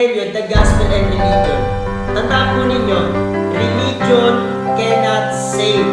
The gospel and religion. Tandaan po ninyo, religion cannot save.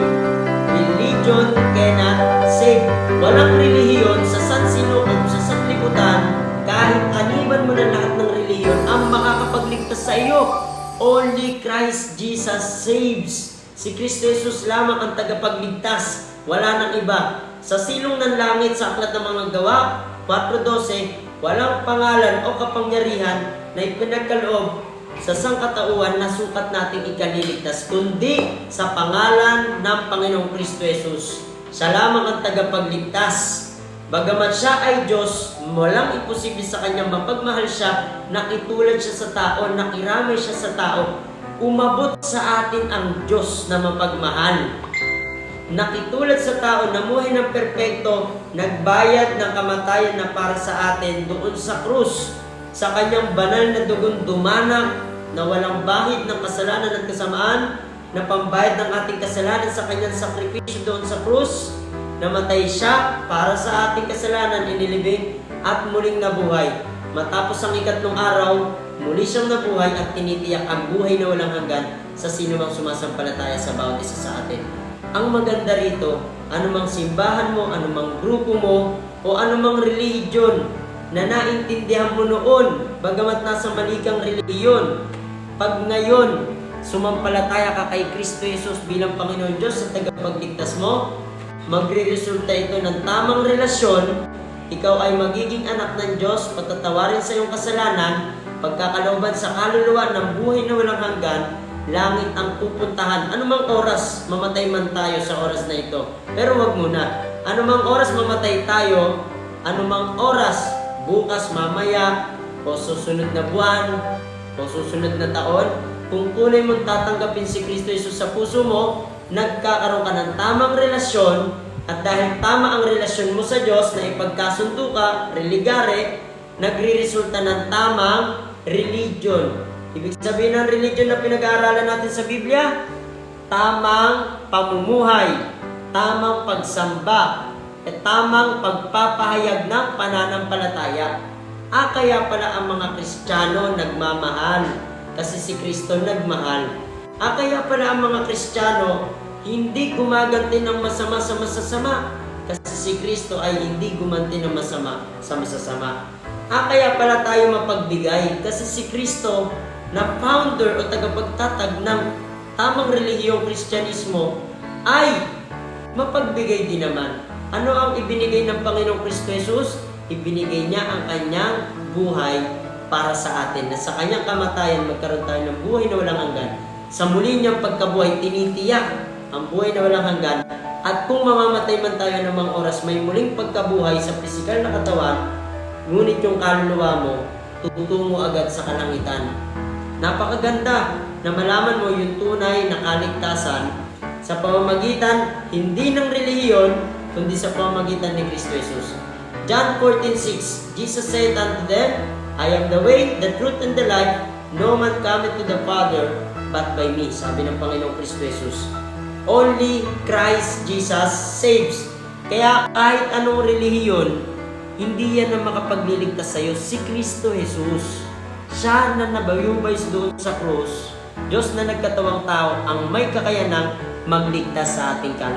Religion cannot save. Walang relihiyon sa sansinukob, sa sanlibutan, kahit aniban mo na lahat ng relihiyon, ang makakapagligtas sa iyo. Only Christ Jesus saves. Si Kristo Jesus lamang ang tagapagligtas. Wala nang iba. Sa silong ng langit, sa aklat ng mga gawa, 4:12, walang pangalan o kapangyarihan na ipinagkaloob sa sangkatauhan na sukat nating ikaliligtas, kundi sa pangalan ng Panginoong Kristo Jesus. Siya lamang ang tagapagligtas. Bagamat siya ay Diyos, walang imposible sa kanyang mapagmahal siya, nakitulad siya sa tao, nakiramay siya sa tao. Umabot sa atin ang Diyos na mapagmahal. Nakitulad sa tao, namuhay ng perpekto, nagbayad ng kamatayan na para sa atin doon sa krus. Sa kanyang banal na dugong dumanak na walang bahid ng kasalanan at kasamaan, na pambayad ng ating kasalanan sa kanyang sakripisyo doon sa krus. Namatay siya para sa ating kasalanan, inilibing at muling nabuhay. Matapos ang ikatlong araw, muli siyang nabuhay at tinitiyak ang buhay na walang hanggan sa sinumang sumasampalataya sa bawat isa sa atin. Ang maganda rito, anumang simbahan mo, anumang grupo mo, o anumang relihiyon na naintindihan mo noon, bagamat nasa mali kang relihiyon, pag ngayon, sumampalataya ka kay Kristo Jesus bilang Panginoon Diyos at tagapagligtas mo, magre-resulta ito ng tamang relasyon. Ikaw ay magiging anak ng Diyos, patatawarin sa iyong kasalanan, pagkakalooban sa kaluluwa ng buhay na walang hanggan, langit ang pupuntahan. Anumang oras mamatay man tayo sa oras na ito. Pero wag muna. Anumang oras mamatay tayo, anumang oras, bukas, mamaya, o susunod na buwan, o susunod na taon, kung tunay mong tatanggapin si Kristo Jesus sa puso mo, nagkakaroon ka ng tamang relasyon, at dahil tama ang relasyon mo sa Diyos na ipagkasundo ka, religare, nagre-resulta ng tamang religion. Ibig sabihin ng religion na pinag-aaralan natin sa Biblia, tamang pamumuhay, tamang pagsamba, at tamang pagpapahayag ng pananampalataya. Kaya pala ang mga Kristiyano nagmamahal, kasi si Kristo nagmahal. Kaya pala ang mga Kristiyano hindi gumaganti ng masama sa masasama, kasi si Kristo ay hindi gumanti ng masama sa masasama. Kaya pala tayo mapagbigay, kasi si Kristo na founder o tagapagtatag ng tamang relihiyong Kristyanismo ay mapagbigay din naman. Ano ang ibinigay ng Panginoong Kristo Jesus? Ibinigay niya ang kanyang buhay para sa atin, na sa kanyang kamatayan magkaroon tayo ng buhay na walang hanggan. Sa muli niyang pagkabuhay, tinitiyak ang buhay na walang hanggan. At kung mamamatay man tayo ng mga oras, may muling pagkabuhay sa pisikal na katawan, ngunit yung kaluluwa mo tutungo agad sa kalangitan. Napakaganda na malaman mo yung tunay na kaligtasan sa pamamagitan hindi ng relihiyon, kundi sa pamamagitan ni Kristo Jesus. John 14:6, Jesus said unto them, I am the way, the truth, and the life. No man cometh to the Father but by me. Sabi ng Panginoong Kristo Jesus. Only Christ Jesus saves. Kaya kahit anong relihiyon, hindi yan ang makapagliligtas sa iyo. Si Kristo Jesus. Siya na nabayubay doon sa krus, Diyos na nagkatawang tao, ang may kakayanang magligtas sa ating kaluluwa.